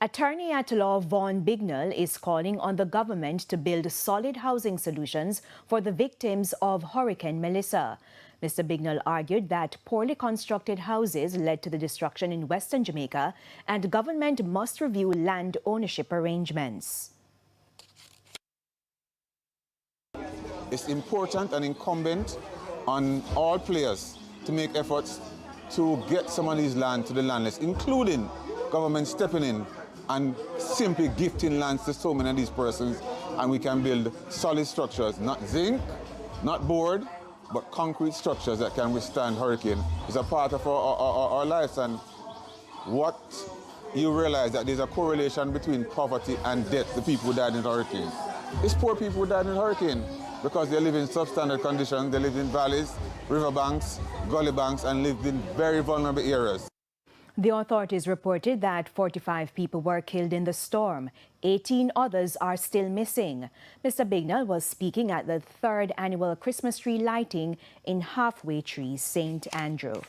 Attorney at law Vaughan Bignell is calling on the government to build solid housing solutions for the victims of Hurricane Melissa. Mr. Bignell argued that poorly constructed houses led to the destruction in western Jamaica and government must review land ownership arrangements. It's important and incumbent on all players to make efforts to get some of these land to the landless, including government stepping in and simply gifting lands to so many of these persons, and we can build solid structures, not zinc, not board, but concrete structures that can withstand hurricane. It's a part of our lives, and what you realize that there's a correlation between poverty and death, the people who died in hurricanes. It's poor people who died in hurricane because they live in substandard conditions, they live in valleys, riverbanks, gully banks, and live in very vulnerable areas. The authorities reported that 45 people were killed in the storm. 18 others are still missing. Mr. Bignell was speaking at the 3rd annual Christmas tree lighting in Halfway Tree, St. Andrew.